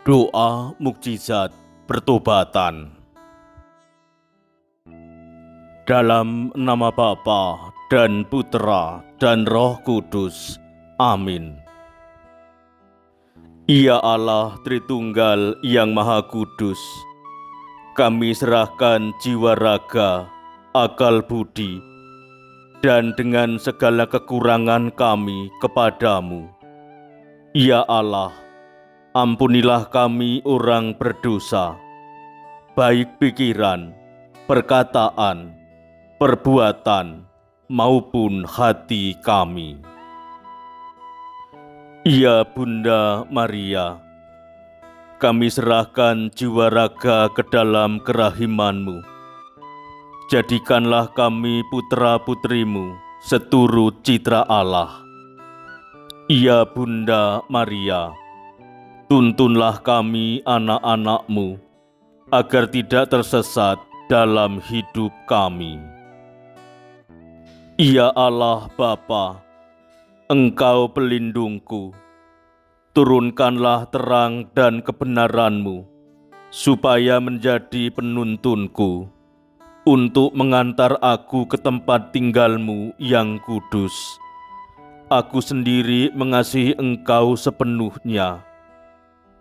Doa mukjizat pertobatan. Dalam nama Bapa dan Putera dan Roh Kudus. Amin. Ya Allah Tritunggal yang Maha Kudus, kami serahkan jiwa raga, akal budi, dan dengan segala kekurangan kami kepadamu. Ya Allah, ampunilah kami orang berdosa, baik pikiran, perkataan, perbuatan, maupun hati kami. Ya Bunda Maria, kami serahkan jiwa raga ke dalam kerahiman-Mu. Jadikanlah kami putra-putrimu seturut citra Allah. Ya Bunda Maria, tuntunlah kami anak-anak-Mu, agar tidak tersesat dalam hidup kami. Ya Allah Bapa, Engkau pelindungku, turunkanlah terang dan kebenaran-Mu, supaya menjadi penuntunku, untuk mengantar aku ke tempat tinggal-Mu yang kudus. Aku sendiri mengasihi Engkau sepenuhnya.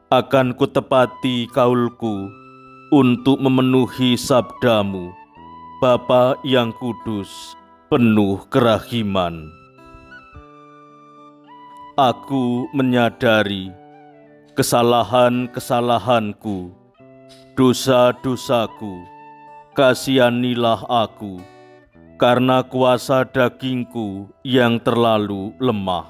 Akan kutepati kaulku untuk memenuhi sabda-Mu, Bapa yang kudus, penuh kerahiman. Aku menyadari kesalahan-kesalahanku, dosa-dosaku. Kasihanilah aku, karena kuasa dagingku yang terlalu lemah.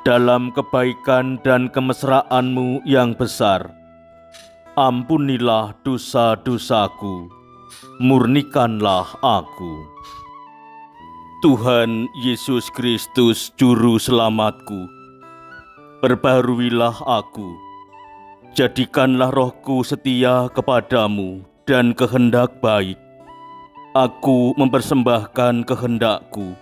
Dalam kebaikan dan kemesraan-Mu yang besar, ampunilah dosa-dosaku, murnikanlah aku. Tuhan Yesus Kristus Juru Selamatku, perbaharuilah aku, jadikanlah rohku setia kepadamu dan kehendak baik. Aku mempersembahkan kehendakku,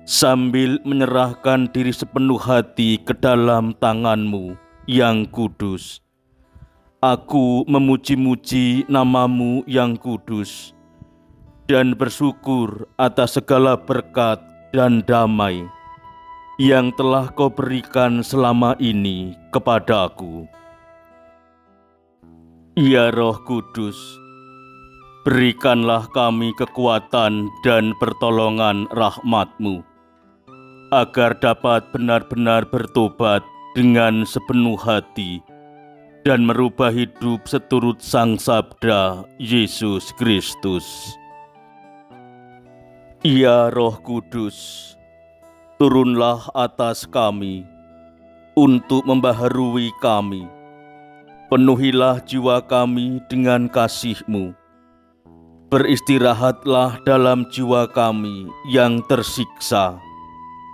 sambil menyerahkan diri sepenuh hati ke dalam tangan-Mu yang kudus. Aku memuji-muji nama-Mu yang kudus, dan bersyukur atas segala berkat dan damai yang telah Kau berikan selama ini kepadaku. Ya Roh Kudus, berikanlah kami kekuatan dan pertolongan rahmat-Mu, agar dapat benar-benar bertobat dengan sepenuh hati dan merubah hidup seturut Sang Sabda Yesus Kristus. Ya Roh Kudus, turunlah atas kami untuk membaharui kami. Penuhilah jiwa kami dengan kasih-Mu. Beristirahatlah dalam jiwa kami yang tersiksa,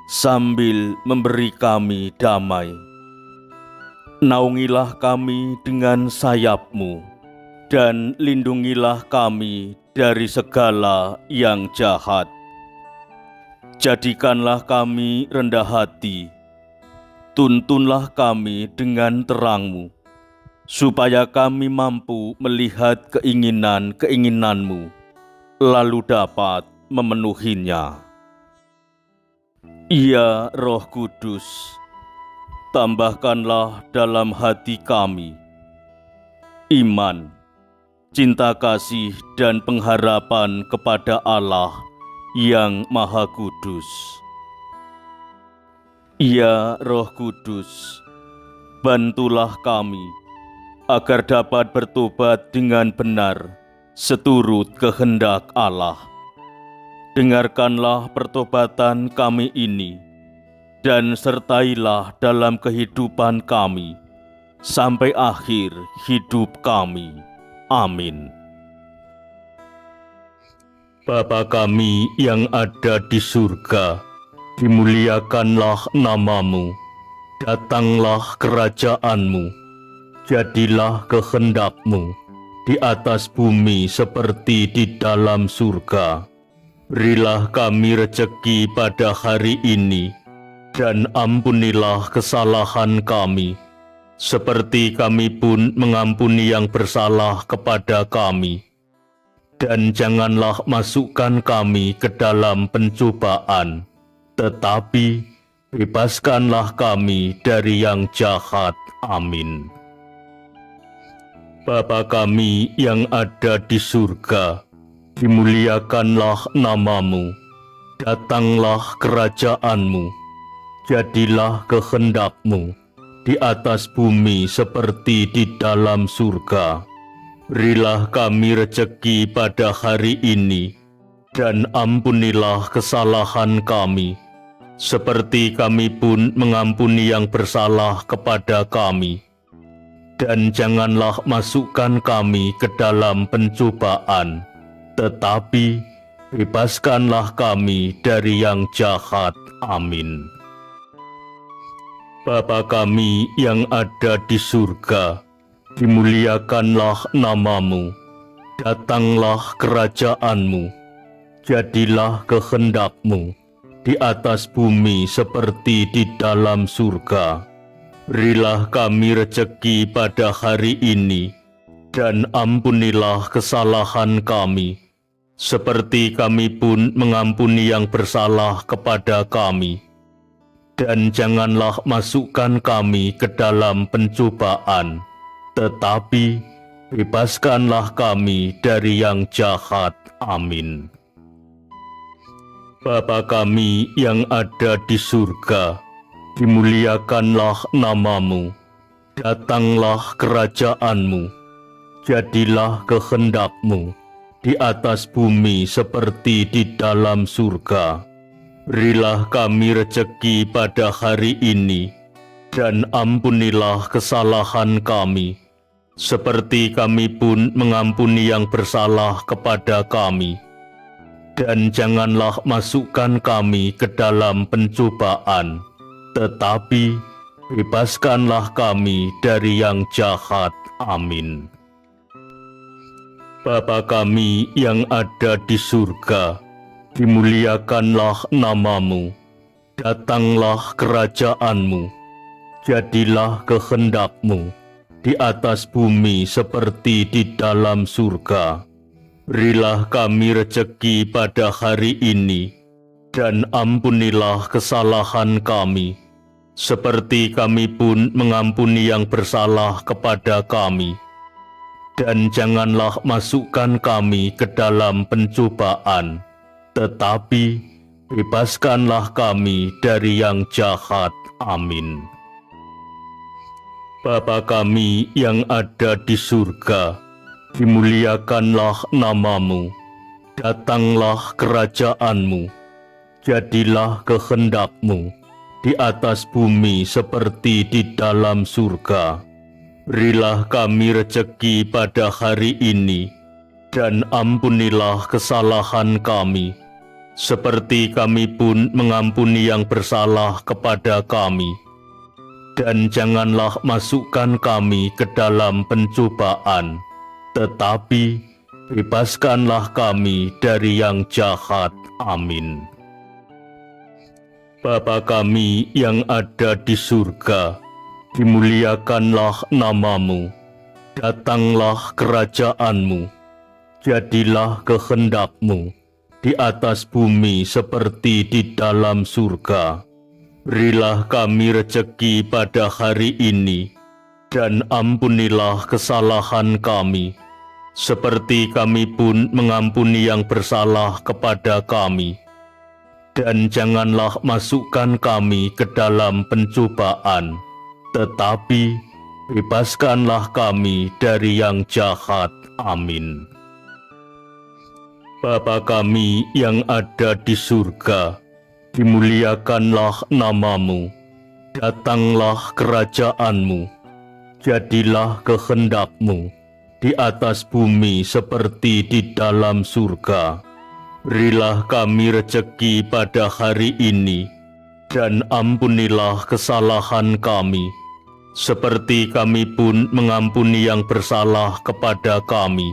sambil memberi kami damai. Naungilah kami dengan sayap-Mu, dan lindungilah kami dari segala yang jahat. Jadikanlah kami rendah hati, tuntunlah kami dengan terang-Mu, supaya kami mampu melihat keinginan-keinginan-Mu, lalu dapat memenuhinya. Ya Roh Kudus, tambahkanlah dalam hati kami iman, cinta kasih dan pengharapan kepada Allah yang Maha Kudus. Ya Roh Kudus, bantulah kami agar dapat bertobat dengan benar seturut kehendak Allah. Dengarkanlah pertobatan kami ini, dan sertailah dalam kehidupan kami sampai akhir hidup kami. Amin. Bapa kami yang ada di surga, dimuliakanlah nama-Mu, datanglah kerajaan-Mu, jadilah kehendak-Mu di atas bumi seperti di dalam surga. Berilah kami rejeki pada hari ini, dan ampunilah kesalahan kami, seperti kami pun mengampuni yang bersalah kepada kami. Dan janganlah masukkan kami ke dalam pencobaan, tetapi bebaskanlah kami dari yang jahat. Amin. Bapa kami yang ada di surga, dimuliakanlah nama-Mu. Datanglah kerajaan-Mu. Jadilah kehendak-Mu di atas bumi seperti di dalam surga. Berilah kami rejeki pada hari ini, dan ampunilah kesalahan kami, seperti kami pun mengampuni yang bersalah kepada kami. Dan janganlah masukkan kami ke dalam pencobaan, tetapi bebaskanlah kami dari yang jahat. Amin. Bapa kami yang ada di surga, dimuliakanlah nama-Mu. Datanglah kerajaan-Mu. Jadilah kehendak-Mu di atas bumi seperti di dalam surga. Berilah kami rejeki pada hari ini, dan ampunilah kesalahan kami, seperti kami pun mengampuni yang bersalah kepada kami. Dan janganlah masukkan kami ke dalam pencobaan, tetapi bebaskanlah kami dari yang jahat. Amin. Bapa kami yang ada di surga, dimuliakanlah nama-Mu. Datanglah kerajaan-Mu. Jadilah kehendak-Mu di atas bumi seperti di dalam surga. Berilah kami rejeki pada hari ini, dan ampunilah kesalahan kami, seperti kami pun mengampuni yang bersalah kepada kami. Dan janganlah masukkan kami ke dalam pencobaan, tetapi bebaskanlah kami dari yang jahat. Amin. Bapa kami yang ada di surga, dimuliakanlah nama-Mu. Datanglah kerajaan-Mu. Jadilah kehendak-Mu di atas bumi seperti di dalam surga. Berilah kami rejeki pada hari ini, dan ampunilah kesalahan kami, seperti kami pun mengampuni yang bersalah kepada kami. Dan janganlah masukkan kami ke dalam pencobaan, tetapi bebaskanlah kami dari yang jahat. Amin. Bapa kami yang ada di surga, dimuliakanlah nama-Mu. Datanglah kerajaan-Mu. Jadilah kehendak-Mu di atas bumi seperti di dalam surga. Berilah kami rejeki pada hari ini, dan ampunilah kesalahan kami, seperti kami pun mengampuni yang bersalah kepada kami. Dan janganlah masukkan kami ke dalam pencobaan, tetapi bebaskanlah kami dari yang jahat. Amin. Bapa kami yang ada di surga, dimuliakanlah nama-Mu. Datanglah kerajaan-Mu. Jadilah kehendak-Mu di atas bumi seperti di dalam surga. Berilah kami rejeki pada hari ini, dan ampunilah kesalahan kami, seperti kami pun mengampuni yang bersalah kepada kami. Dan janganlah masukkan kami ke dalam pencobaan, tetapi bebaskanlah kami dari yang jahat. Amin. Bapa kami yang ada di surga, dimuliakanlah nama-Mu. Datanglah kerajaan-Mu. Jadilah kehendak-Mu di atas bumi seperti di dalam surga. Berilah kami rejeki pada hari ini, dan ampunilah kesalahan kami, seperti kami pun mengampuni yang bersalah kepada kami.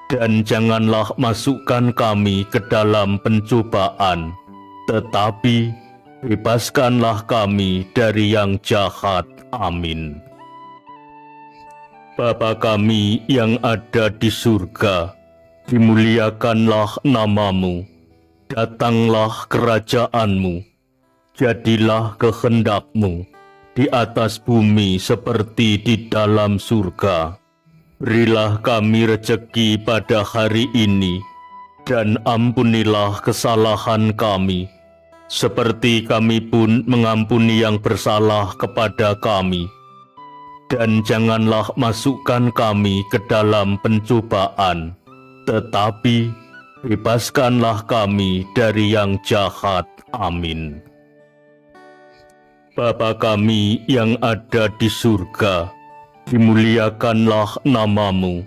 Dan janganlah masukkan kami ke dalam pencobaan, tetapi bebaskanlah kami dari yang jahat. Amin. Bapa kami yang ada di surga, dimuliakanlah namamu, datanglah kerajaan-Mu, jadilah kehendak-Mu di atas bumi seperti di dalam surga. Berilah kami rejeki pada hari ini, dan ampunilah kesalahan kami, seperti kami pun mengampuni yang bersalah kepada kami. Dan janganlah masukkan kami ke dalam pencobaan, tetapi bebaskanlah kami dari yang jahat. Amin. Bapa kami yang ada di surga, dimuliakanlah namamu,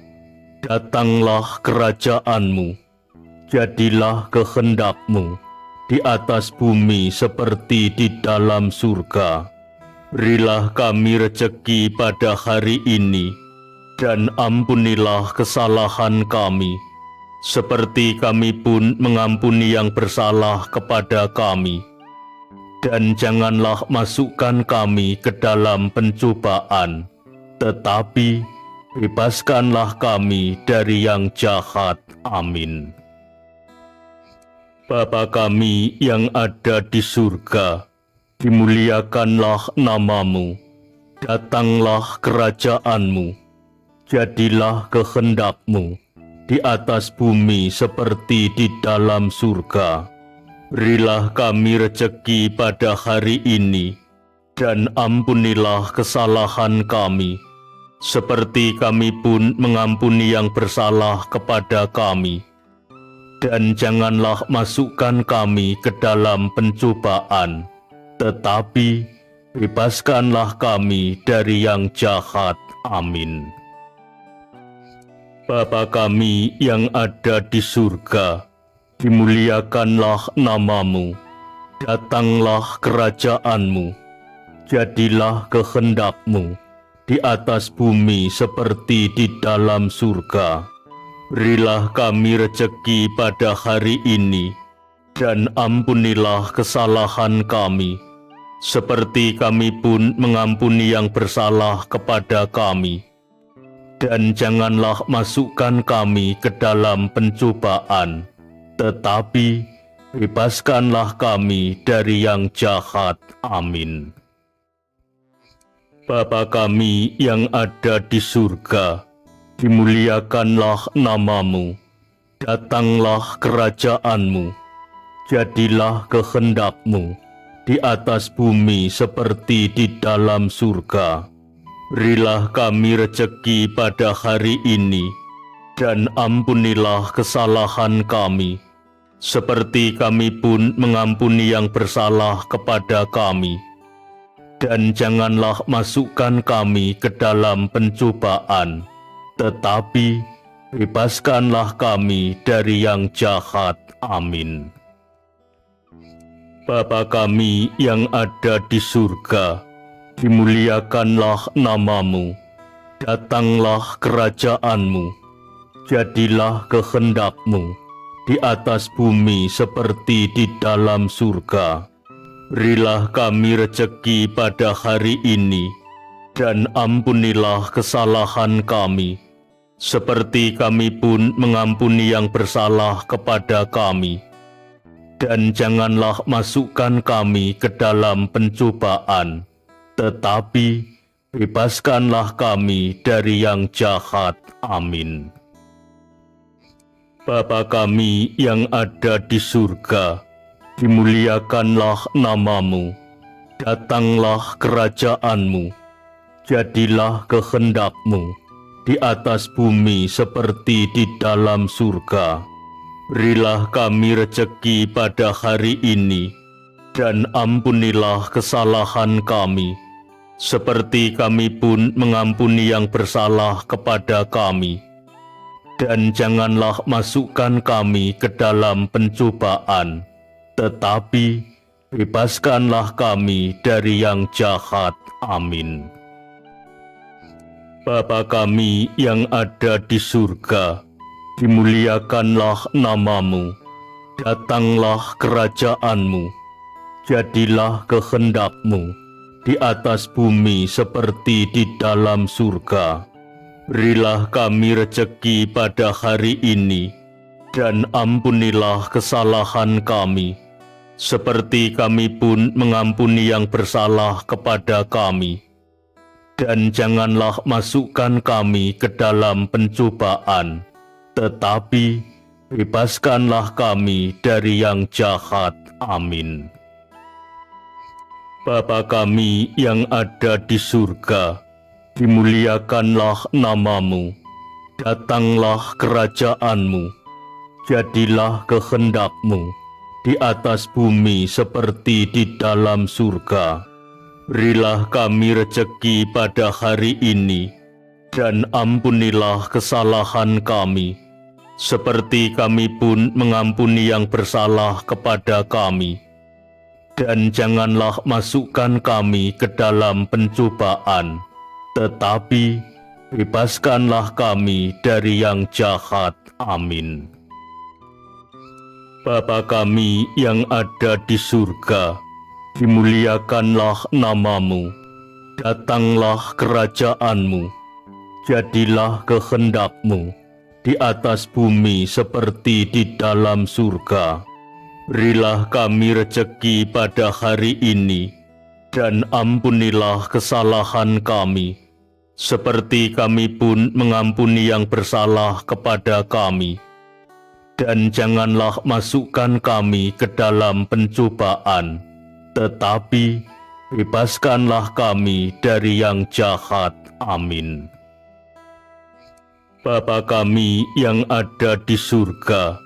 datanglah kerajaan-Mu, jadilah kehendak-Mu di atas bumi seperti di dalam surga. Berilah kami rejeki pada hari ini, dan ampunilah kesalahan kami, seperti kami pun mengampuni yang bersalah kepada kami. Dan janganlah masukkan kami ke dalam pencobaan, tetapi bebaskanlah kami dari yang jahat. Amin. Bapa kami yang ada di surga, dimuliakanlah namamu, datanglah kerajaan-Mu, jadilah kehendak-Mu di atas bumi seperti di dalam surga. Berilah kami rejeki pada hari ini, dan ampunilah kesalahan kami, seperti kami pun mengampuni yang bersalah kepada kami. Dan janganlah masukkan kami ke dalam pencobaan, tetapi bebaskanlah kami dari yang jahat. Amin. Bapa kami yang ada di surga, dimuliakanlah namamu, datanglah kerajaan-Mu, jadilah kehendak-Mu di atas bumi seperti di dalam surga. Berilah kami rejeki pada hari ini, dan ampunilah kesalahan kami, seperti kami pun mengampuni yang bersalah kepada kami. Dan janganlah masukkan kami ke dalam pencobaan, tetapi bebaskanlah kami dari yang jahat. Amin. Bapa kami yang ada di surga, dimuliakanlah namamu, datanglah kerajaan-Mu, jadilah kehendak-Mu di atas bumi seperti di dalam surga. Berilah kami rejeki pada hari ini, dan ampunilah kesalahan kami, seperti kami pun mengampuni yang bersalah kepada kami. Dan janganlah masukkan kami ke dalam pencobaan, tetapi bebaskanlah kami dari yang jahat. Amin. Bapa kami yang ada di surga, dimuliakanlah namamu, datanglah kerajaan-Mu, jadilah kehendak-Mu di atas bumi seperti di dalam surga. Berilah kami rejeki pada hari ini, dan ampunilah kesalahan kami, seperti kami pun mengampuni yang bersalah kepada kami. Dan janganlah masukkan kami ke dalam pencobaan, tetapi bebaskanlah kami dari yang jahat. Amin. Bapa kami yang ada di surga, dimuliakanlah namamu, datanglah kerajaan-Mu, jadilah kehendak-Mu di atas bumi seperti di dalam surga. Berilah kami rejeki pada hari ini, dan ampunilah kesalahan kami, seperti kami pun mengampuni yang bersalah kepada kami. Dan janganlah masukkan kami ke dalam pencobaan, tetapi bebaskanlah kami dari yang jahat. Amin. Bapa kami yang ada di surga, dimuliakanlah namamu, datanglah kerajaan-Mu, jadilah kehendak-Mu di atas bumi seperti di dalam surga. Berilah kami rejeki pada hari ini, dan ampunilah kesalahan kami, seperti kami pun mengampuni yang bersalah kepada kami. Dan janganlah masukkan kami ke dalam pencobaan, tetapi bebaskanlah kami dari yang jahat. Amin. Bapa kami yang ada di surga, dimuliakanlah nama-Mu, datanglah kerajaan-Mu, jadilah kehendak-Mu di atas bumi seperti di dalam surga. Berilah kami rejeki pada hari ini, dan ampunilah kesalahan kami, seperti kami pun mengampuni yang bersalah kepada kami. Dan janganlah masukkan kami ke dalam pencobaan, tetapi bebaskanlah kami dari yang jahat. Amin. Bapa kami yang ada di surga, dimuliakanlah nama-Mu, datanglah kerajaan-Mu, jadilah kehendak-Mu di atas bumi seperti di dalam surga. Berilah kami rejeki pada hari ini, dan ampunilah kesalahan kami, seperti kami pun mengampuni yang bersalah kepada kami. Dan janganlah masukkan kami ke dalam pencobaan, tetapi bebaskanlah kami dari yang jahat. Amin. Bapa kami yang ada di surga,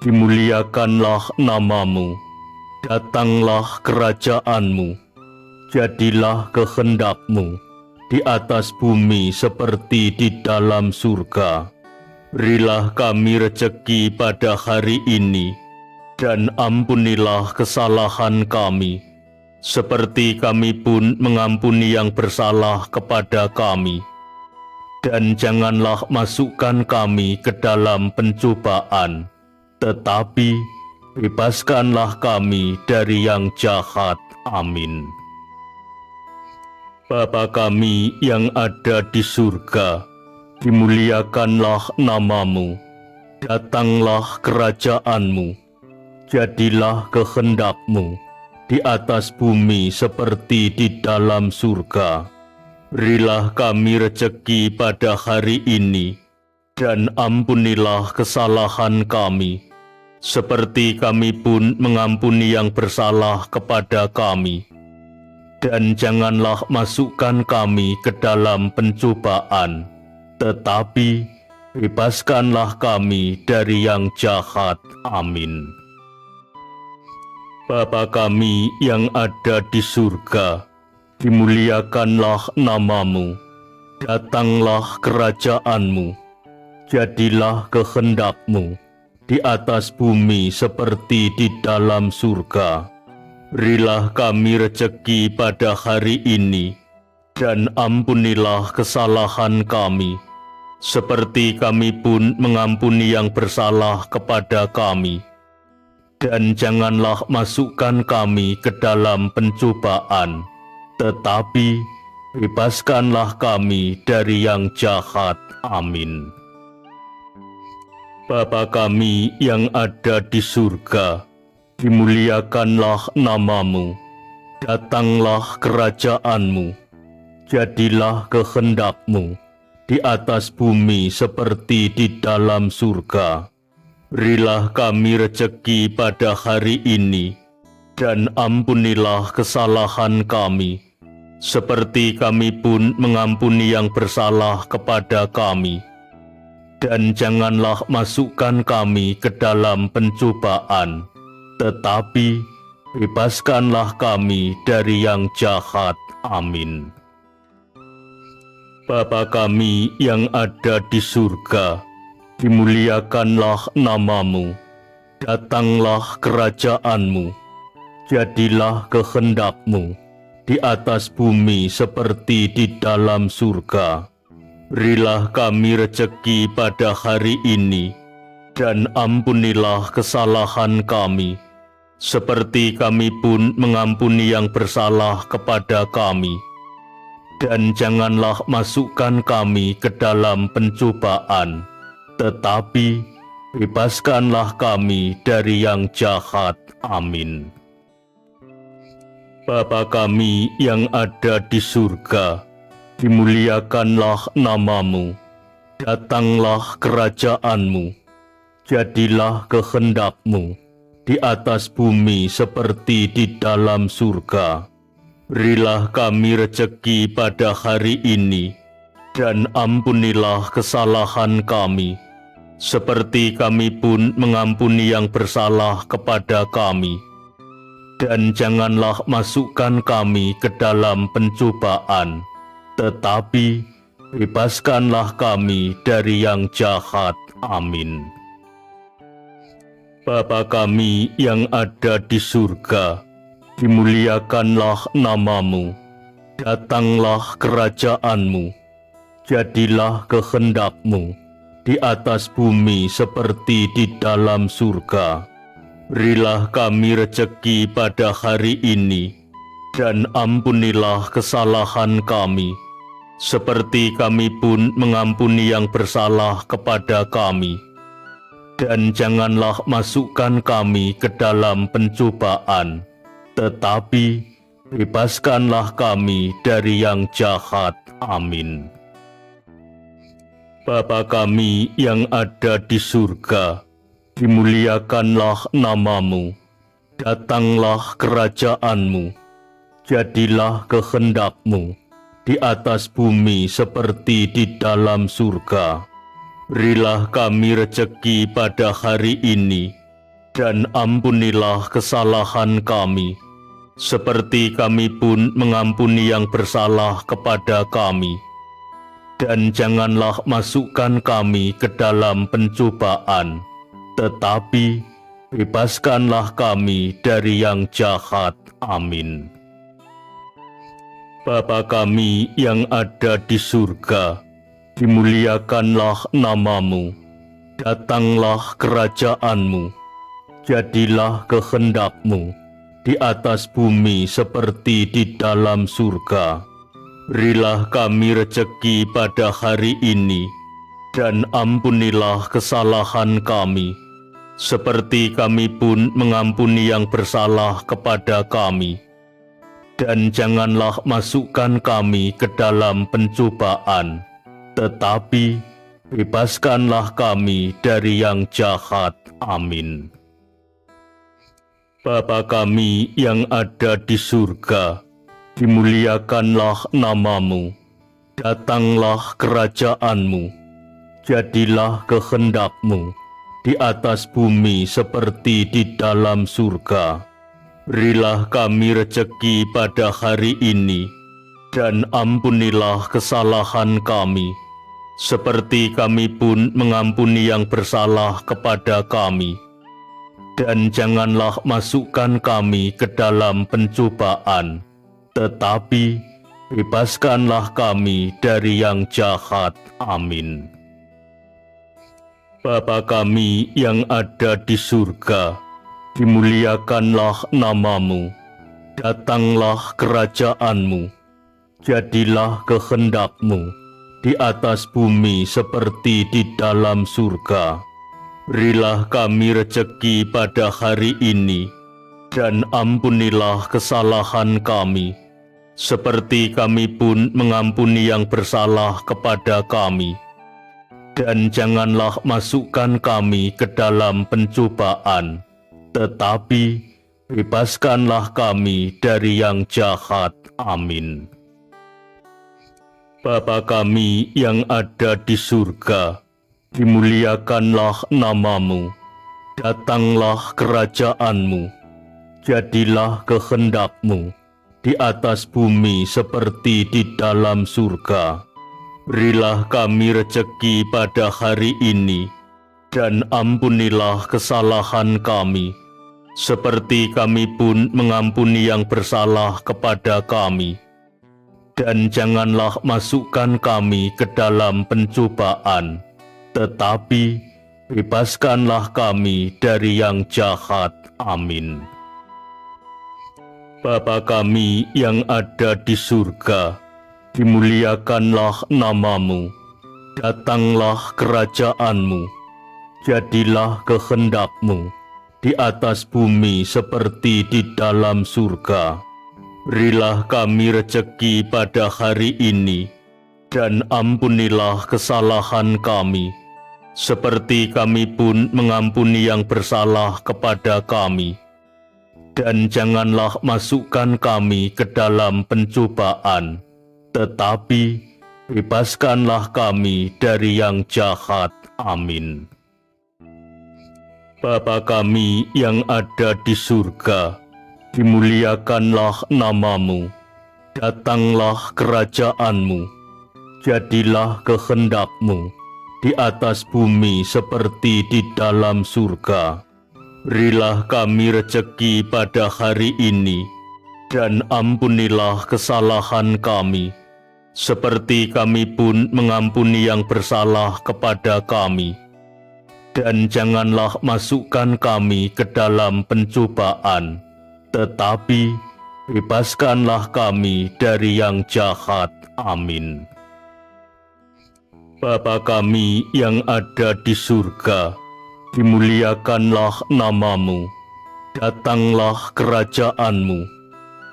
dimuliakanlah nama-Mu, datanglah kerajaan-Mu, jadilah kehendak-Mu di atas bumi seperti di dalam surga. Berilah kami rejeki pada hari ini, dan ampunilah kesalahan kami, seperti kami pun mengampuni yang bersalah kepada kami. Dan janganlah masukkan kami ke dalam pencobaan, tetapi bebaskanlah kami dari yang jahat. Amin. Bapa kami yang ada di surga, dimuliakanlah nama-Mu, datanglah kerajaan-Mu, jadilah kehendak-Mu di atas bumi seperti di dalam surga. Berilah kami rejeki pada hari ini, dan ampunilah kesalahan kami, seperti kami pun mengampuni yang bersalah kepada kami. Dan janganlah masukkan kami ke dalam pencobaan, tetapi bebaskanlah kami dari yang jahat. Amin. Bapa kami yang ada di surga, dimuliakanlah nama-Mu, datanglah kerajaan-Mu, jadilah kehendak-Mu di atas bumi seperti di dalam surga. Berilah kami rejeki pada hari ini, dan ampunilah kesalahan kami, seperti kami pun mengampuni yang bersalah kepada kami. Dan janganlah masukkan kami ke dalam pencobaan, tetapi bebaskanlah kami dari yang jahat. Amin. Bapa kami yang ada di surga, dimuliakanlah nama-Mu, datanglah kerajaan-Mu, jadilah kehendak-Mu di atas bumi seperti di dalam surga. Berilah kami rejeki pada hari ini, dan ampunilah kesalahan kami, seperti kami pun mengampuni yang bersalah kepada kami. Dan janganlah masukkan kami ke dalam pencobaan, tetapi bebaskanlah kami dari yang jahat. Amin. Bapa kami yang ada di surga, dimuliakanlah nama-Mu, datanglah kerajaan-Mu, jadilah kehendak-Mu di atas bumi seperti di dalam surga. Berilah kami rejeki pada hari ini, dan ampunilah kesalahan kami, seperti kami pun mengampuni yang bersalah kepada kami. dan janganlah masukkan kami ke dalam pencobaan, tetapi bebaskanlah kami dari yang jahat. Amin. Bapa kami yang ada di surga, dimuliakanlah nama-Mu, datanglah kerajaan-Mu, jadilah kehendak-Mu di atas bumi seperti di dalam surga. Berilah kami rezeki pada hari ini, dan ampunilah kesalahan kami, seperti kami pun mengampuni yang bersalah kepada kami. Dan janganlah masukkan kami ke dalam pencobaan, tetapi bebaskanlah kami dari yang jahat. Amin. Bapa kami yang ada di surga, dimuliakanlah nama-Mu, datanglah kerajaan-Mu, jadilah kehendak-Mu di atas bumi seperti di dalam surga. Berilah kami rezeki pada hari ini, dan ampunilah kesalahan kami, seperti kami pun mengampuni yang bersalah kepada kami. Dan janganlah masukkan kami ke dalam pencobaan, tetapi bebaskanlah kami dari yang jahat. Amin. Bapa kami yang ada di surga, dimuliakanlah nama-Mu, datanglah kerajaan-Mu, jadilah kehendak-Mu di atas bumi seperti di dalam surga. Berilah kami rezeki pada hari ini, dan ampunilah kesalahan kami, seperti kami pun mengampuni yang bersalah kepada kami. Dan janganlah masukkan kami ke dalam pencobaan, tetapi bebaskanlah kami dari yang jahat. Amin. Bapa kami yang ada di surga, dimuliakanlah nama-Mu, datanglah kerajaan-Mu, jadilah kehendak-Mu di atas bumi seperti di dalam surga. Berilah kami rezeki pada hari ini, dan ampunilah kesalahan kami, seperti kami pun mengampuni yang bersalah kepada kami. Dan janganlah masukkan kami ke dalam pencobaan, tetapi bebaskanlah kami dari yang jahat. Amin. Bapa kami yang ada di surga, dimuliakanlah nama-Mu, datanglah kerajaan-Mu, jadilah kehendak-Mu di atas bumi seperti di dalam surga. Berilah kami rezeki pada hari ini, dan ampunilah kesalahan kami, seperti kami pun mengampuni yang bersalah kepada kami. Dan janganlah masukkan kami ke dalam pencobaan, tetapi bebaskanlah kami dari yang jahat. Amin. Bapa kami yang ada di surga, dimuliakanlah nama-Mu, datanglah kerajaan-Mu, jadilah kehendak-Mu di atas bumi seperti di dalam surga. Berilah kami rezeki pada hari ini, dan ampunilah kesalahan kami, seperti kami pun mengampuni yang bersalah kepada kami. Dan janganlah masukkan kami ke dalam pencobaan, tetapi bebaskanlah kami dari yang jahat. Amin. Bapa kami yang ada di surga, dimuliakanlah nama-Mu, datanglah kerajaan-Mu, jadilah kehendak-Mu di atas bumi seperti di dalam surga. Berilah kami rezeki pada hari ini, dan ampunilah kesalahan kami, seperti kami pun mengampuni yang bersalah kepada kami. Dan janganlah masukkan kami ke dalam pencobaan, tetapi bebaskanlah kami dari yang jahat. Amin. Bapa kami yang ada di surga, dimuliakanlah namamu, datanglah kerajaanmu, jadilah kehendakmu di atas bumi seperti di dalam surga. Berilah kami rezeki pada hari ini, dan ampunilah kesalahan kami, seperti kami pun mengampuni yang bersalah kepada kami. Dan janganlah masukkan kami ke dalam pencobaan, tetapi bebaskanlah kami dari yang jahat. Amin. Bapa kami yang ada di surga, dimuliakanlah namamu, datanglah kerajaanmu, jadilah kehendakmu di atas bumi seperti di dalam surga. Berilah kami rezeki pada hari ini, dan ampunilah kesalahan kami, seperti kami pun mengampuni yang bersalah kepada kami. Dan janganlah masukkan kami ke dalam pencobaan, tetapi bebaskanlah kami dari yang jahat. Amin. Bapa kami yang ada di surga, dimuliakanlah namamu, datanglah kerajaanmu,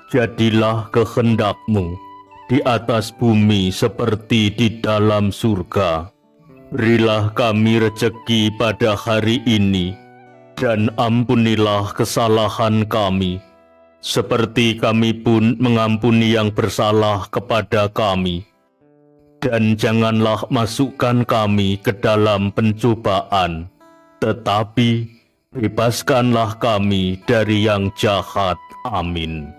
jadilah kehendakmu di atas bumi seperti di dalam surga. Berilah kami rezeki pada hari ini, dan ampunilah kesalahan kami, seperti kami pun mengampuni yang bersalah kepada kami. Dan janganlah masukkan kami ke dalam pencobaan, tetapi bebaskanlah kami dari yang jahat. Amin.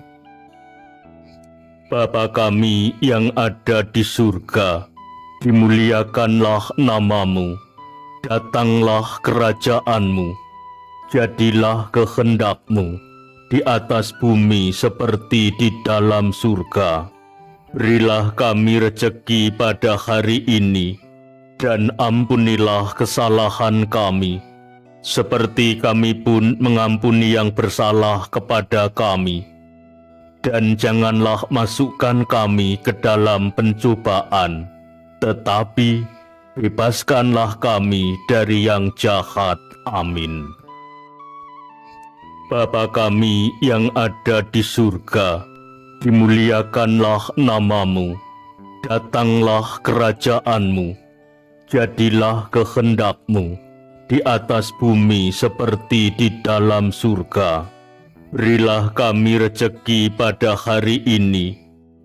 Bapa kami yang ada di surga, dimuliakanlah namamu, datanglah kerajaanmu, jadilah kehendakmu di atas bumi seperti di dalam surga. Berilah kami rezeki pada hari ini, dan ampunilah kesalahan kami, seperti kami pun mengampuni yang bersalah kepada kami. Dan janganlah masukkan kami ke dalam pencobaan, tetapi bebaskanlah kami dari yang jahat. Amin. Bapa kami yang ada di surga, dimuliakanlah namamu, datanglah kerajaanmu, jadilah kehendakmu di atas bumi seperti di dalam surga. Berilah kami rezeki pada hari ini,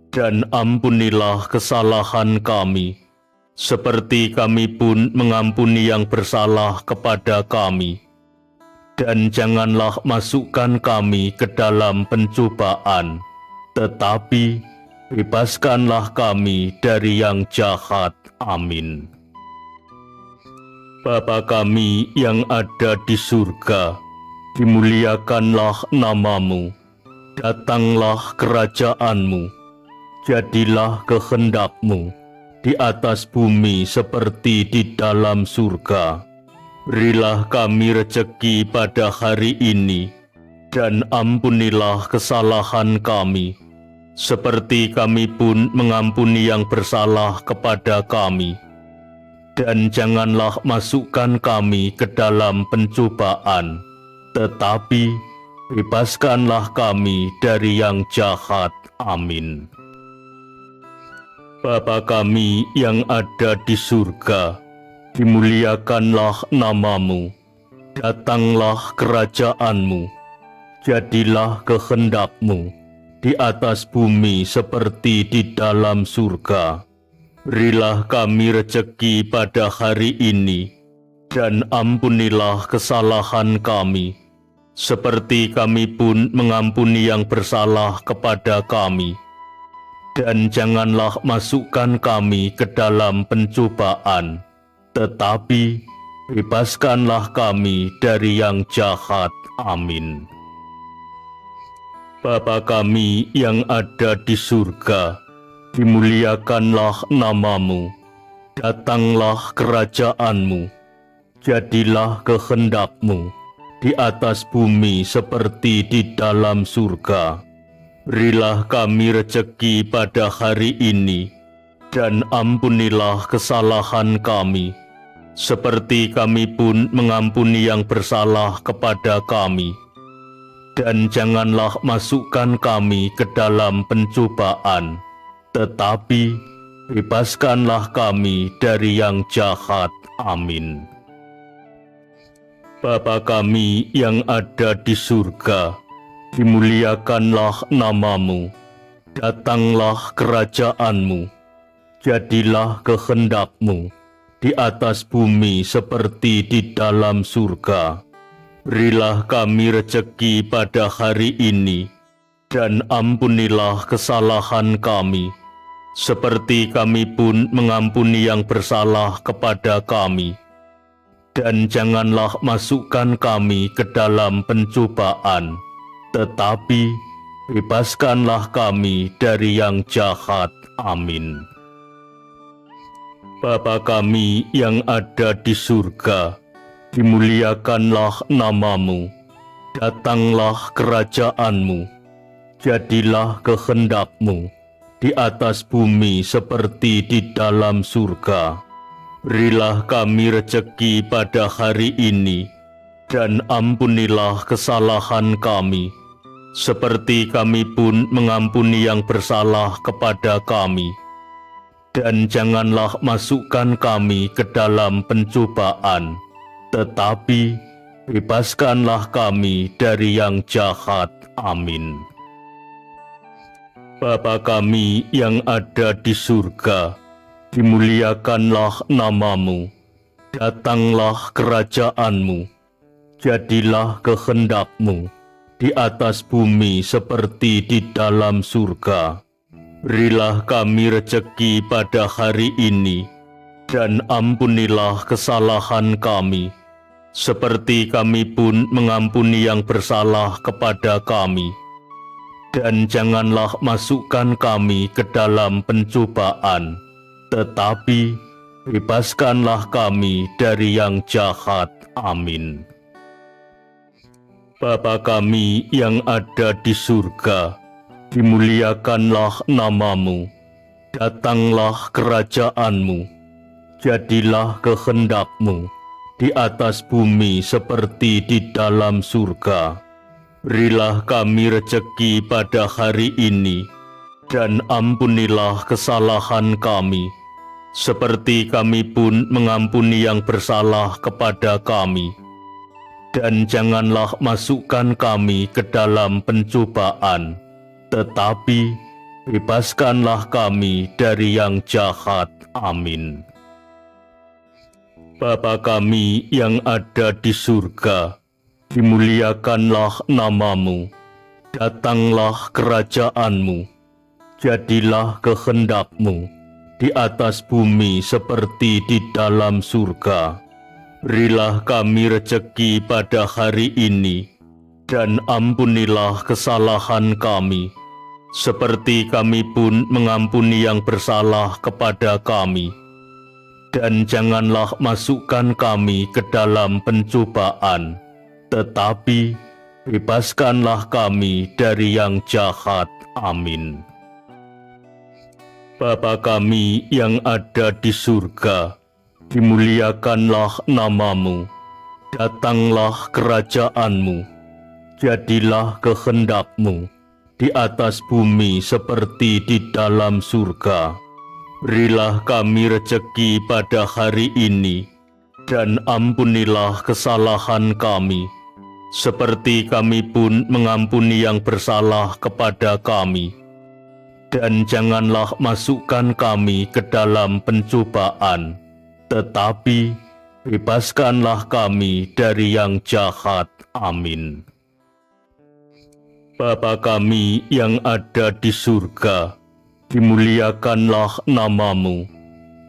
dan ampunilah kesalahan kami, seperti kami pun mengampuni yang bersalah kepada kami. Dan janganlah masukkan kami ke dalam pencobaan, tetapi bebaskanlah kami dari yang jahat. Amin. Bapa kami yang ada di surga, dimuliakanlah namamu, datanglah kerajaanmu, jadilah kehendakmu di atas bumi seperti di dalam surga. Berilah kami rezeki pada hari ini, dan ampunilah kesalahan kami, seperti kami pun mengampuni yang bersalah kepada kami. Dan janganlah masukkan kami ke dalam pencobaan, tetapi bebaskanlah kami dari yang jahat. Amin. Bapa kami yang ada di surga, dimuliakanlah namamu, datanglah kerajaanmu, jadilah kehendakmu di atas bumi seperti di dalam surga. Berilah kami rezeki pada hari ini, dan ampunilah kesalahan kami, seperti kami pun mengampuni yang bersalah kepada kami. Dan janganlah masukkan kami ke dalam pencobaan, tetapi bebaskanlah kami dari yang jahat. Amin. Bapa kami yang ada di surga, dimuliakanlah namamu, datanglah kerajaanmu, jadilah kehendakmu di atas bumi seperti di dalam surga. Berilah kami rezeki pada hari ini, dan ampunilah kesalahan kami, seperti kami pun mengampuni yang bersalah kepada kami. Dan janganlah masukkan kami ke dalam pencobaan, tetapi bebaskanlah kami dari yang jahat. Amin. Bapa kami yang ada di surga, dimuliakanlah nama-Mu, datanglah kerajaan-Mu, jadilah kehendak-Mu di atas bumi seperti di dalam surga. Berilah kami rejeki pada hari ini, dan ampunilah kesalahan kami, seperti kami pun mengampuni yang bersalah kepada kami. Dan janganlah masukkan kami ke dalam pencobaan, tetapi bebaskanlah kami dari yang jahat. Amin. Bapa kami yang ada di surga, dimuliakanlah nama-Mu, datanglah kerajaan-Mu, jadilah kehendak-Mu di atas bumi seperti di dalam surga. Berilah kami rejeki pada hari ini, dan ampunilah kesalahan kami, seperti kami pun mengampuni yang bersalah kepada kami. Dan janganlah masukkan kami ke dalam pencobaan, tetapi bebaskanlah kami dari yang jahat. Amin. Bapa kami yang ada di surga, dimuliakanlah nama-Mu, datanglah kerajaan-Mu, jadilah kehendak-Mu di atas bumi seperti di dalam surga. Berilah kami rejeki pada hari ini, dan ampunilah kesalahan kami, seperti kami pun mengampuni yang bersalah kepada kami. Dan janganlah masukkan kami ke dalam pencobaan, tetapi bebaskanlah kami dari yang jahat. Amin. Bapa kami yang ada di surga, dimuliakanlah nama-Mu, datanglah kerajaan-Mu, jadilah kehendak-Mu di atas bumi seperti di dalam surga. Berilah kami rejeki pada hari ini, dan ampunilah kesalahan kami, seperti kami pun mengampuni yang bersalah kepada kami. Dan janganlah masukkan kami ke dalam pencobaan, tetapi bebaskanlah kami dari yang jahat. Amin. Bapa kami yang ada di surga, dimuliakanlah nama-Mu, datanglah kerajaan-Mu, jadilah kehendak-Mu di atas bumi seperti di dalam surga. Berilah kami rejeki pada hari ini, dan ampunilah kesalahan kami, seperti kami pun mengampuni yang bersalah kepada kami. Dan janganlah masukkan kami ke dalam pencobaan, tetapi bebaskanlah kami dari yang jahat. Amin. Bapa kami yang ada di surga, dimuliakanlah nama-Mu, datanglah kerajaan-Mu, jadilah kehendak-Mu di atas bumi seperti di dalam surga. Berilah kami rejeki pada hari ini, dan ampunilah kesalahan kami, seperti kami pun mengampuni yang bersalah kepada kami. Dan janganlah masukkan kami ke dalam pencobaan, tetapi bebaskanlah kami dari yang jahat. Amin. Bapa kami yang ada di surga, dimuliakanlah nama-Mu,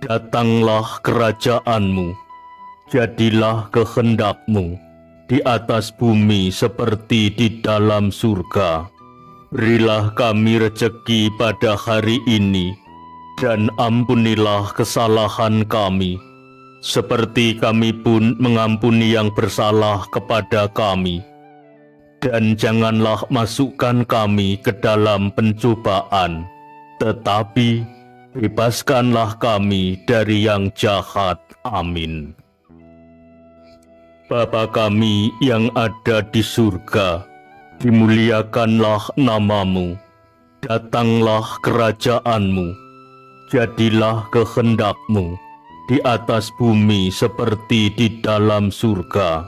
datanglah kerajaan-Mu, jadilah kehendak-Mu di atas bumi seperti di dalam surga. Berilah kami rejeki pada hari ini, dan ampunilah kesalahan kami, seperti kami pun mengampuni yang bersalah kepada kami. Dan janganlah masukkan kami ke dalam pencobaan, tetapi bebaskanlah kami dari yang jahat. Amin. Bapa kami yang ada di surga, dimuliakanlah nama-Mu. Datanglah kerajaan-Mu, jadilah kehendak-Mu di atas bumi seperti di dalam surga.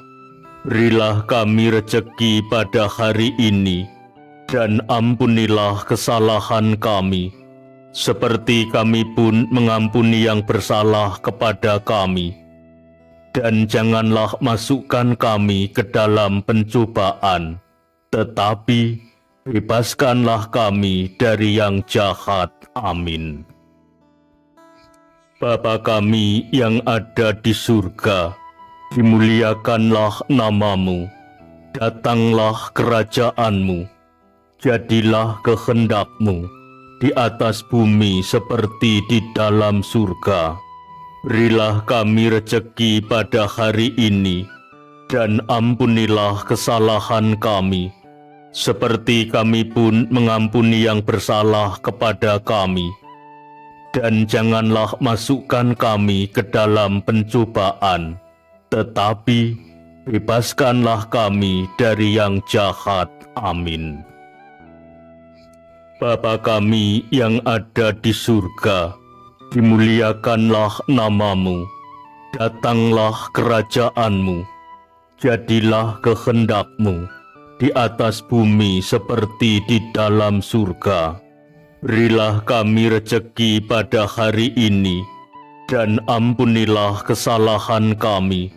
Berilah kami rejeki pada hari ini, dan ampunilah kesalahan kami, seperti kami pun mengampuni yang bersalah kepada kami. Dan janganlah masukkan kami ke dalam pencobaan, tetapi bebaskanlah kami dari yang jahat. Amin. Bapa kami yang ada di surga, dimuliakanlah nama-Mu. Datanglah kerajaan-Mu, jadilah kehendak-Mu di atas bumi seperti di dalam surga. Berilah kami rejeki pada hari ini, dan ampunilah kesalahan kami, seperti kami pun mengampuni yang bersalah kepada kami. Dan janganlah masukkan kami ke dalam pencobaan, tetapi bebaskanlah kami dari yang jahat. Amin. Bapa kami yang ada di surga, dimuliakanlah nama-Mu. Datanglah kerajaan-Mu, jadilah kehendak-Mu di atas bumi seperti di dalam surga. Berilah kami rejeki pada hari ini, dan ampunilah kesalahan kami,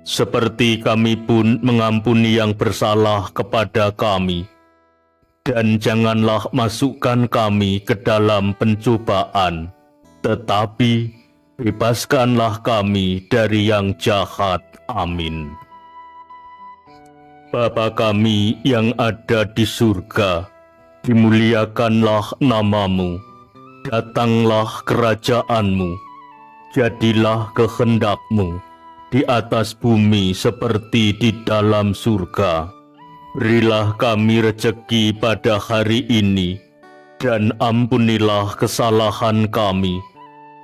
seperti kami pun mengampuni yang bersalah kepada kami. Dan janganlah masukkan kami ke dalam pencobaan, tetapi bebaskanlah kami dari yang jahat. Amin. Bapa kami yang ada di surga, dimuliakanlah nama-Mu. Datanglah kerajaan-Mu, jadilah kehendak-Mu di atas bumi seperti di dalam surga. Berilah kami rejeki pada hari ini, dan ampunilah kesalahan kami,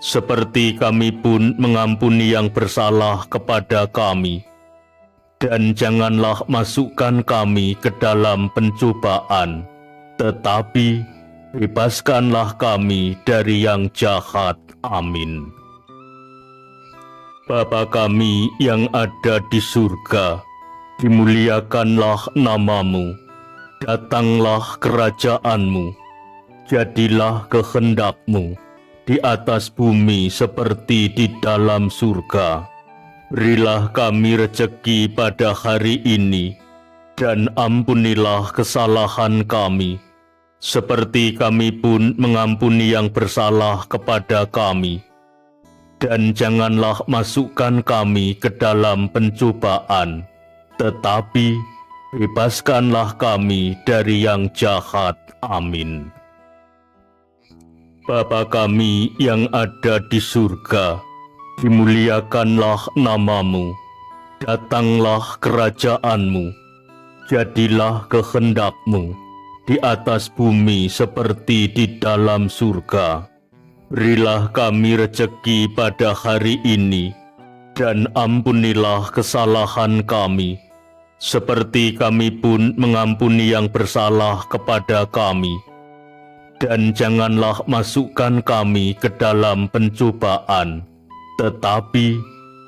seperti kami pun mengampuni yang bersalah kepada kami. Dan janganlah masukkan kami ke dalam pencobaan, tetapi bebaskanlah kami dari yang jahat. Amin. Bapa kami yang ada di surga, dimuliakanlah nama-Mu. Datanglah kerajaan-Mu, jadilah kehendak-Mu di atas bumi seperti di dalam surga. Berilah kami rejeki pada hari ini, dan ampunilah kesalahan kami, seperti kami pun mengampuni yang bersalah kepada kami. Dan janganlah masukkan kami ke dalam pencobaan, tetapi bebaskanlah kami dari yang jahat. Amin. Bapa kami yang ada di surga, dimuliakanlah nama-Mu. Datanglah kerajaan-Mu, jadilah kehendak-Mu di atas bumi seperti di dalam surga. Berilah kami rejeki pada hari ini, dan ampunilah kesalahan kami, seperti kami pun mengampuni yang bersalah kepada kami. Dan janganlah masukkan kami ke dalam pencobaan, tetapi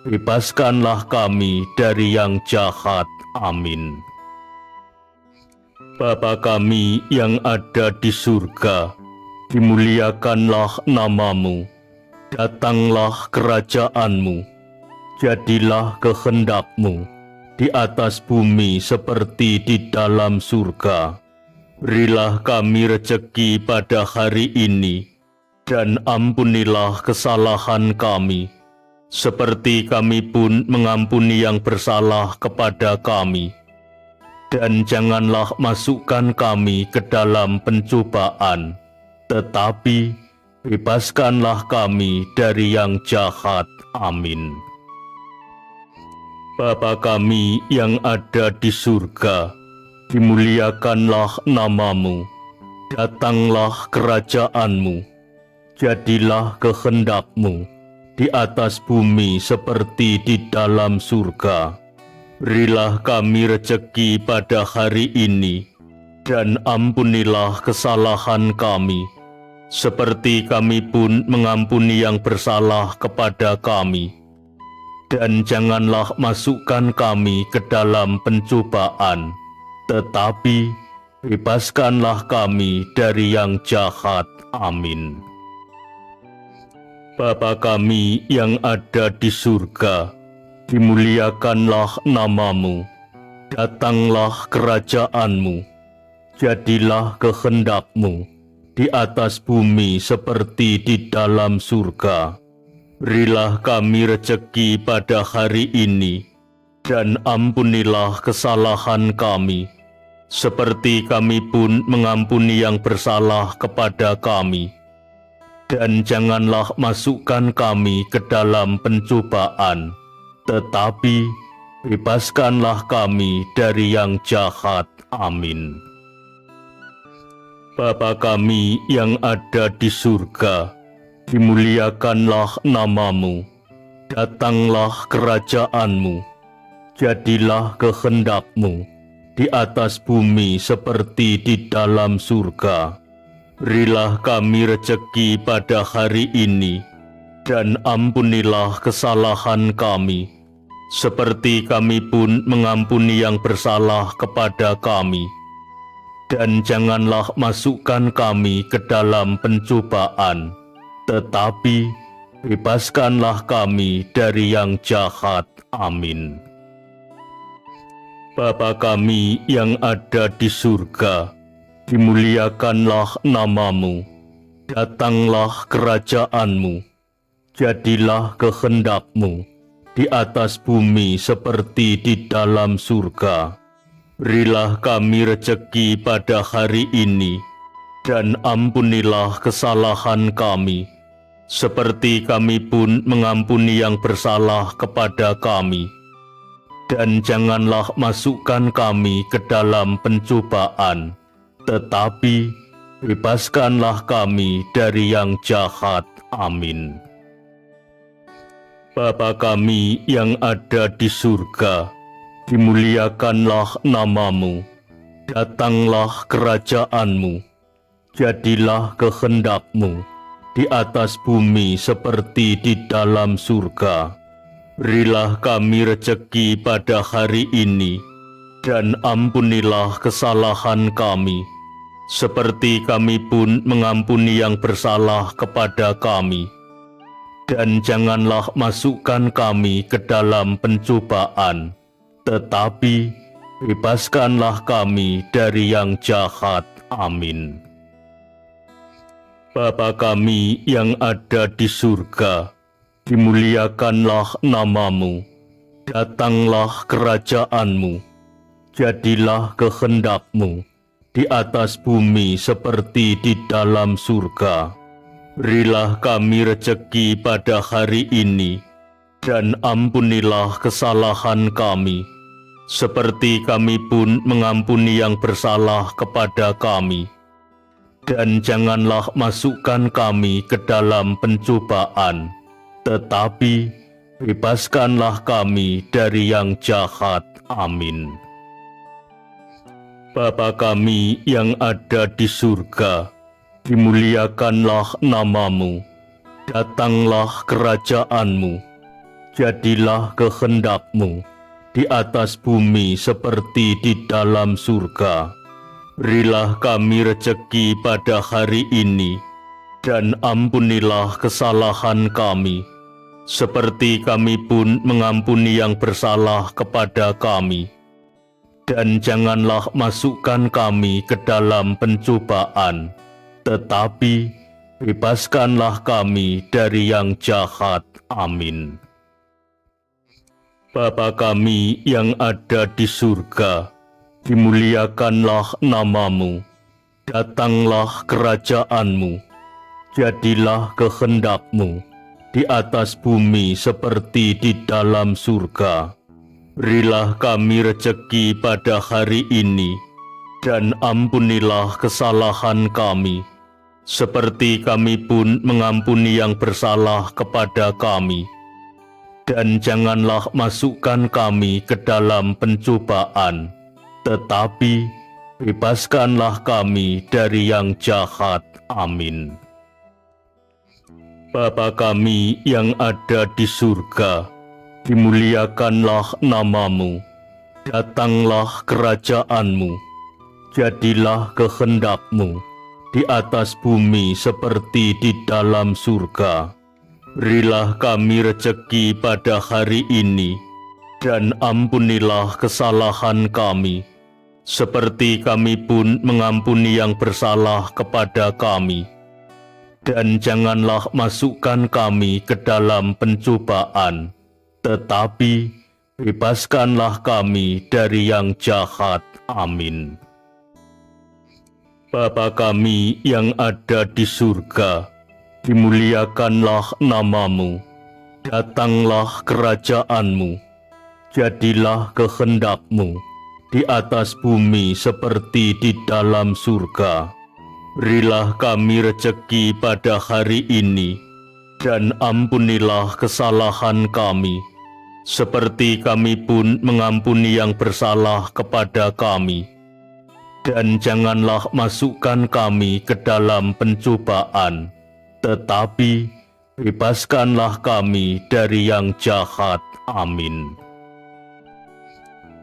bebaskanlah kami dari yang jahat. Amin. Bapa kami yang ada di surga, dimuliakanlah nama-Mu. Datanglah kerajaan-Mu, jadilah kehendak-Mu di atas bumi seperti di dalam surga. Berilah kami rejeki pada hari ini, dan ampunilah kesalahan kami, seperti kami pun mengampuni yang bersalah kepada kami. Dan janganlah masukkan kami ke dalam pencobaan, tetapi bebaskanlah kami dari yang jahat. Amin. Bapa kami yang ada di surga, dimuliakanlah nama-Mu. Datanglah kerajaan-Mu, Jadilah kehendak-Mu di atas bumi seperti di dalam surga. Berilah kami rezeki pada hari ini, dan ampunilah kesalahan kami, seperti kami pun mengampuni yang bersalah kepada kami. Dan janganlah masukkan kami ke dalam pencobaan, tetapi bebaskanlah kami dari yang jahat. Amin. Bapa kami yang ada di surga, dimuliakanlah nama-Mu, datanglah kerajaan-Mu, jadilah kehendak-Mu di atas bumi seperti di dalam surga. Berilah kami rezeki pada hari ini, dan ampunilah kesalahan kami, seperti kami pun mengampuni yang bersalah kepada kami. Dan janganlah masukkan kami ke dalam pencobaan, tetapi bebaskanlah kami dari yang jahat. Amin. Bapa kami yang ada di surga, dimuliakanlah nama-Mu, datanglah kerajaan-Mu, jadilah kehendak-Mu di atas bumi seperti di dalam surga. Berilah kami rezeki pada hari ini, dan ampunilah kesalahan kami, seperti kami pun mengampuni yang bersalah kepada kami. Dan janganlah masukkan kami ke dalam pencobaan, tetapi bebaskanlah kami dari yang jahat. Amin. Bapa kami yang ada di surga, dimuliakanlah nama-Mu, datanglah kerajaan-Mu, jadilah kehendak-Mu di atas bumi seperti di dalam surga. Berilah kami rezeki pada hari ini, dan ampunilah kesalahan kami, seperti kami pun mengampuni yang bersalah kepada kami. Dan janganlah masukkan kami ke dalam pencobaan, tetapi bebaskanlah kami dari yang jahat. Amin. Bapa kami yang ada di surga, dimuliakanlah nama-Mu, datanglah kerajaan-Mu, jadilah kehendak-Mu di atas bumi seperti di dalam surga. Berilah kami rezeki pada hari ini, dan ampunilah kesalahan kami, seperti kami pun mengampuni yang bersalah kepada kami. Dan janganlah masukkan kami ke dalam pencobaan, tetapi bebaskanlah kami dari yang jahat. Amin. Bapa kami yang ada di surga, dimuliakanlah nama-Mu, datanglah kerajaan-Mu, jadilah kehendak-Mu di atas bumi seperti di dalam surga. Berilah kami rezeki pada hari ini, dan ampunilah kesalahan kami, seperti kami pun mengampuni yang bersalah kepada kami. Dan janganlah masukkan kami ke dalam pencobaan, tetapi bebaskanlah kami dari yang jahat. Amin. Bapa kami yang ada di surga, dimuliakanlah nama-Mu, datanglah kerajaan-Mu, jadilah kehendak-Mu di atas bumi seperti di dalam surga. Berilah kami rezeki pada hari ini, dan ampunilah kesalahan kami, seperti kami pun mengampuni yang bersalah kepada kami. Dan janganlah masukkan kami ke dalam pencobaan, tetapi bebaskanlah kami dari yang jahat. Amin. Bapa kami yang ada di surga, dimuliakanlah nama-Mu, datanglah kerajaan-Mu, jadilah kehendak-Mu di atas bumi seperti di dalam surga. Berilah kami rezeki pada hari ini, dan ampunilah kesalahan kami, seperti kami pun mengampuni yang bersalah kepada kami. Dan janganlah masukkan kami ke dalam pencobaan, tetapi bebaskanlah kami dari yang jahat. Amin. Bapa kami yang ada di surga, dimuliakanlah nama-Mu. Datanglah kerajaan-Mu. Jadilah kehendak-Mu di atas bumi seperti di dalam surga. Berilah kami rezeki pada hari ini, dan ampunilah kesalahan kami, seperti kami pun mengampuni yang bersalah kepada kami. Dan janganlah masukkan kami ke dalam pencobaan, tetapi bebaskanlah kami dari yang jahat. Amin. Bapa kami yang ada di surga, dimuliakanlah nama-Mu. Datanglah kerajaan-Mu. Jadilah kehendak-Mu di atas bumi seperti di dalam surga. Berilah kami rezeki pada hari ini, dan ampunilah kesalahan kami, seperti kami pun mengampuni yang bersalah kepada kami. Dan janganlah masukkan kami ke dalam pencobaan, tetapi bebaskanlah kami dari yang jahat. Amin.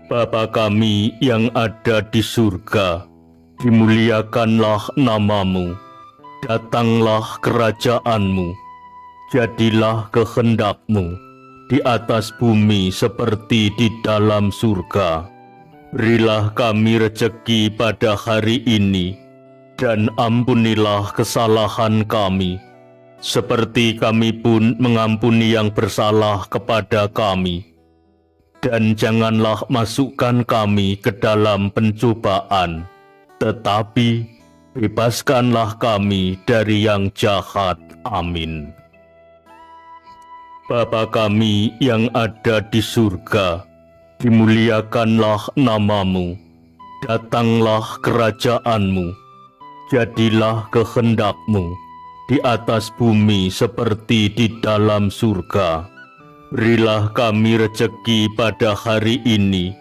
Bapa kami yang ada di surga, dimuliakanlah nama-Mu. Datanglah kerajaan-Mu. Jadilah kehendak-Mu di atas bumi seperti di dalam surga. Berilah kami rezeki pada hari ini, dan ampunilah kesalahan kami, seperti kami pun mengampuni yang bersalah kepada kami. Dan janganlah masukkan kami ke dalam pencobaan, tetapi bebaskanlah kami dari yang jahat. Amin. Bapa kami yang ada di surga, dimuliakanlah nama-Mu. Datanglah kerajaan-Mu. Jadilah kehendak-Mu di atas bumi seperti di dalam surga. Berilah kami rezeki pada hari ini,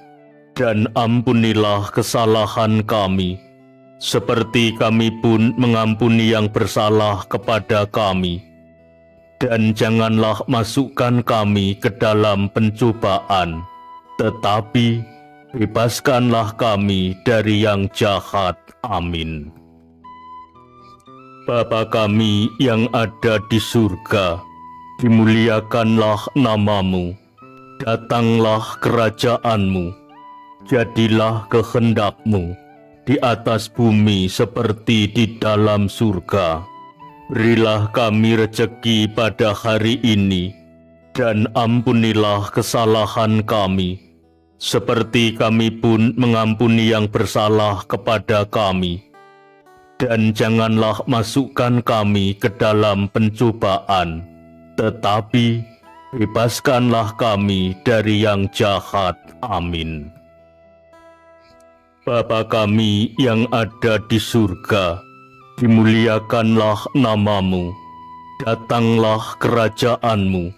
dan ampunilah kesalahan kami, seperti kami pun mengampuni yang bersalah kepada kami. Dan janganlah masukkan kami ke dalam pencobaan, tetapi bebaskanlah kami dari yang jahat. Amin. Bapa kami yang ada di surga, dimuliakanlah nama-Mu. Datanglah kerajaan-Mu. Jadilah kehendak-Mu di atas bumi seperti di dalam surga. Berilah kami rezeki pada hari ini, dan ampunilah kesalahan kami, seperti kami pun mengampuni yang bersalah kepada kami. Dan janganlah masukkan kami ke dalam pencobaan, tetapi bebaskanlah kami dari yang jahat. Amin. Bapa kami yang ada di surga, dimuliakanlah nama-Mu. Datanglah kerajaan-Mu.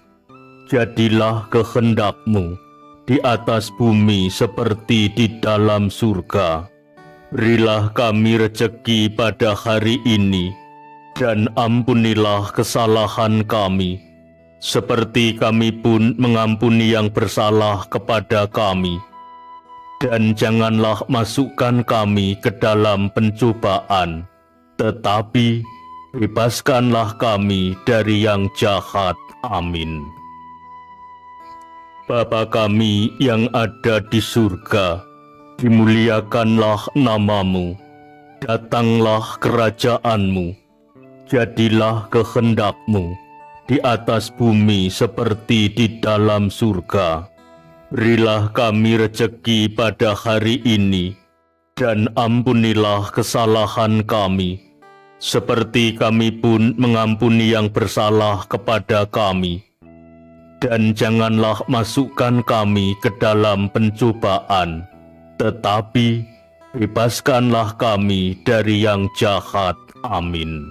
Jadilah kehendak-Mu di atas bumi seperti di dalam surga. Berilah kami rezeki pada hari ini, dan ampunilah kesalahan kami, seperti kami pun mengampuni yang bersalah kepada kami. Dan janganlah masukkan kami ke dalam pencobaan, tetapi bebaskanlah kami dari yang jahat. Amin. Bapa kami yang ada di surga, dimuliakanlah nama-Mu. Datanglah kerajaan-Mu. Jadilah kehendak-Mu di atas bumi seperti di dalam surga. Berilah kami rezeki pada hari ini, dan ampunilah kesalahan kami, seperti kami pun mengampuni yang bersalah kepada kami. Dan janganlah masukkan kami ke dalam pencobaan, tetapi bebaskanlah kami dari yang jahat. Amin.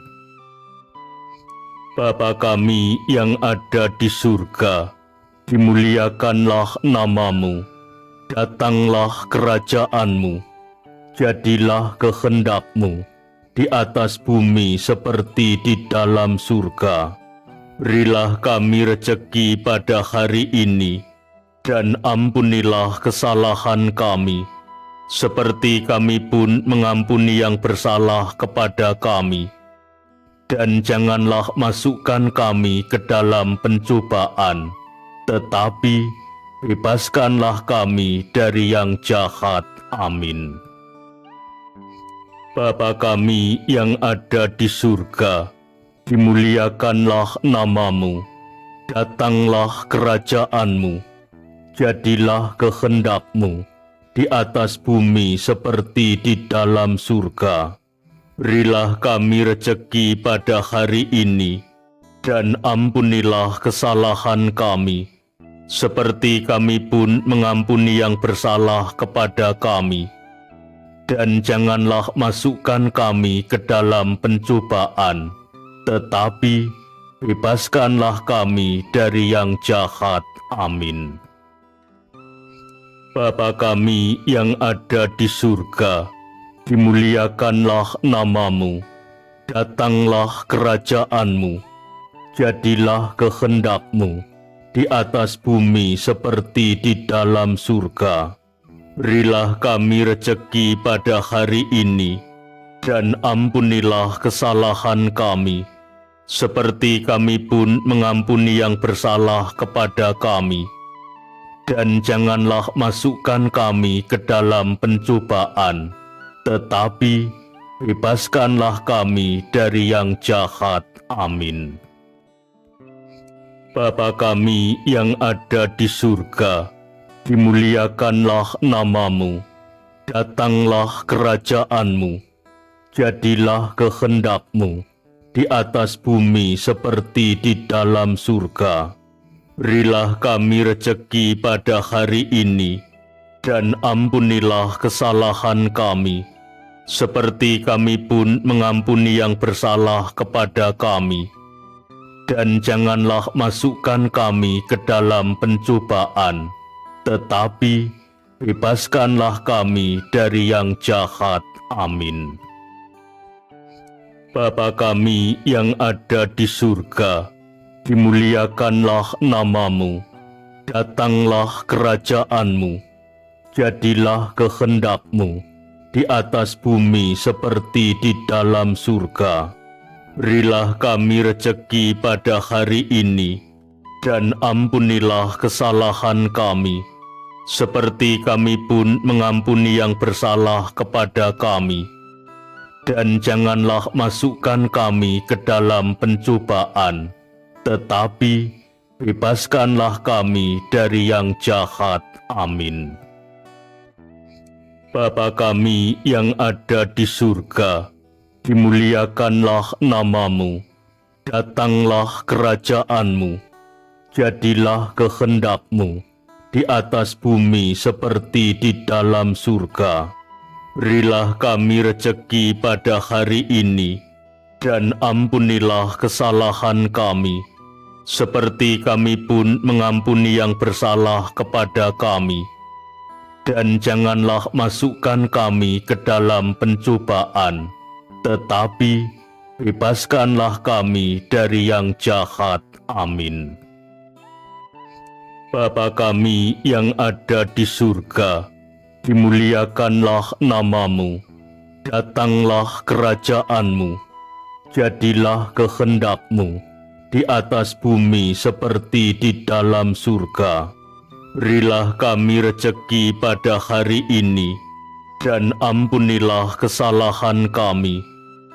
Bapa kami yang ada di surga, dimuliakanlah nama-Mu, datanglah kerajaan-Mu, jadilah kehendak-Mu di atas bumi seperti di dalam surga. Berilah kami rejeki pada hari ini, dan ampunilah kesalahan kami, seperti kami pun mengampuni yang bersalah kepada kami. Dan janganlah masukkan kami ke dalam pencobaan, tetapi bebaskanlah kami dari yang jahat. Amin. Bapa kami yang ada di surga, dimuliakanlah nama-Mu, datanglah kerajaan-Mu, jadilah kehendak-Mu di atas bumi seperti di dalam surga. Berilah kami rejeki pada hari ini, dan ampunilah kesalahan kami, seperti kami pun mengampuni yang bersalah kepada kami. Dan janganlah masukkan kami ke dalam pencobaan, tetapi bebaskanlah kami dari yang jahat. Amin. Bapa kami yang ada di surga, dimuliakanlah nama-Mu, datanglah kerajaan-Mu, jadilah kehendak-Mu di atas bumi seperti di dalam surga. Berilah kami rejeki pada hari ini, dan ampunilah kesalahan kami, seperti kami pun mengampuni yang bersalah kepada kami. Dan janganlah masukkan kami ke dalam pencobaan, tetapi bebaskanlah kami dari yang jahat. Amin. Bapa kami yang ada di surga, dimuliakanlah nama-Mu, datanglah kerajaan-Mu, jadilah kehendak-Mu di atas bumi seperti di dalam surga. Berilah kami rejeki pada hari ini, dan ampunilah kesalahan kami, seperti kami pun mengampuni yang bersalah kepada kami. Dan janganlah masukkan kami ke dalam pencobaan, tetapi bebaskanlah kami dari yang jahat. Amin. Bapa kami yang ada di surga, dimuliakanlah nama-Mu, datanglah kerajaan-Mu, jadilah kehendak-Mu di atas bumi seperti di dalam surga. Berilah kami rejeki pada hari ini, dan ampunilah kesalahan kami, seperti kami pun mengampuni yang bersalah kepada kami. Dan janganlah masukkan kami ke dalam pencobaan, tetapi bebaskanlah kami dari yang jahat. Amin. Bapa kami yang ada di surga, dimuliakanlah nama-Mu, datanglah kerajaan-Mu, jadilah kehendak-Mu di atas bumi seperti di dalam surga. Berilah kami rejeki pada hari ini, dan ampunilah kesalahan kami, seperti kami pun mengampuni yang bersalah kepada kami. Dan janganlah masukkan kami ke dalam pencobaan, tetapi bebaskanlah kami dari yang jahat. Amin. Bapa kami yang ada di surga, dimuliakanlah nama-Mu, datanglah kerajaan-Mu, jadilah kehendak-Mu di atas bumi seperti di dalam surga. Berilah kami rejeki pada hari ini, dan ampunilah kesalahan kami,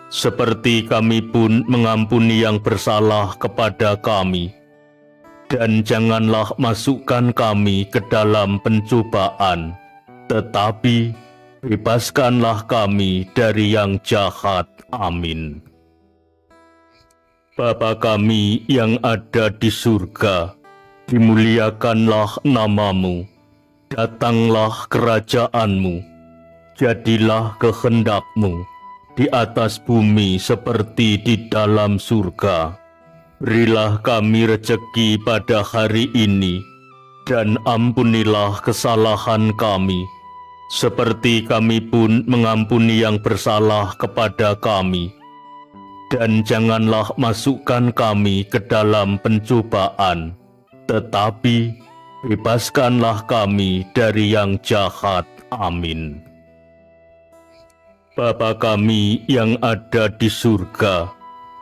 seperti kami pun mengampuni yang bersalah kepada kami. Dan janganlah masukkan kami ke dalam pencobaan, tetapi bebaskanlah kami dari yang jahat. Amin. Bapa kami yang ada di surga, dimuliakanlah nama-Mu, datanglah kerajaan-Mu, jadilah kehendak-Mu di atas bumi seperti di dalam surga. Berilah kami rejeki pada hari ini, dan ampunilah kesalahan kami, seperti kami pun mengampuni yang bersalah kepada kami. Dan janganlah masukkan kami ke dalam pencobaan, tetapi bebaskanlah kami dari yang jahat. Amin. Bapa kami yang ada di surga,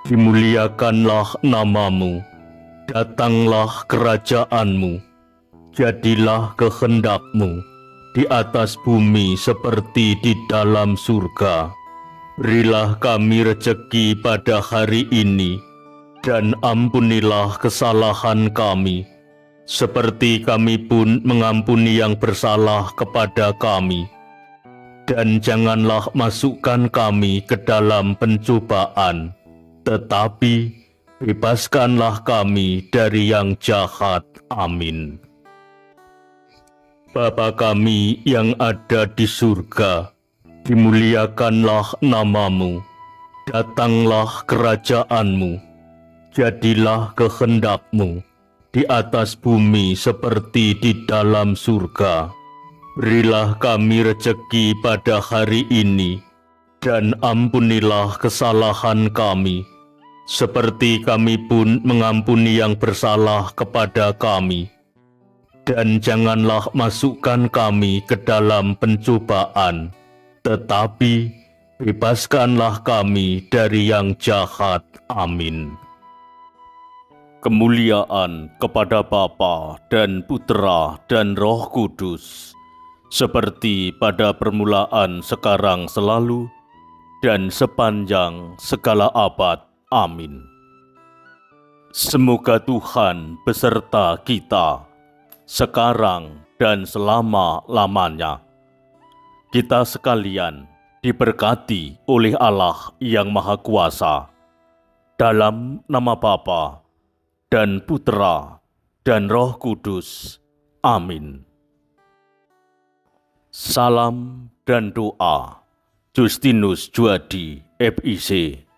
dimuliakanlah namamu, datanglah kerajaan-Mu, jadilah kehendak-Mu di atas bumi seperti di dalam surga. Berilah kami rejeki pada hari ini, dan ampunilah kesalahan kami, seperti kami pun mengampuni yang bersalah kepada kami. Dan janganlah masukkan kami ke dalam pencobaan, tetapi bebaskanlah kami dari yang jahat. Amin. Bapa kami yang ada di surga, dimuliakanlah namamu, datanglah kerajaan-Mu, jadilah kehendak-Mu di atas bumi seperti di dalam surga. Berilah kami rejeki pada hari ini, dan ampunilah kesalahan kami, seperti kami pun mengampuni yang bersalah kepada kami. Dan janganlah masukkan kami ke dalam pencobaan, tetapi bebaskanlah kami dari yang jahat. Amin. Kemuliaan kepada Bapa dan Putera dan Roh Kudus, seperti pada permulaan, sekarang, selalu, dan sepanjang segala abad. Amin. Semoga Tuhan beserta kita, sekarang dan selama-lamanya. Kita sekalian diberkati oleh Allah yang Maha Kuasa, dalam nama Bapa dan Putera dan Roh Kudus. Amin. Salam dan doa, Justinus Djuadi, FIC.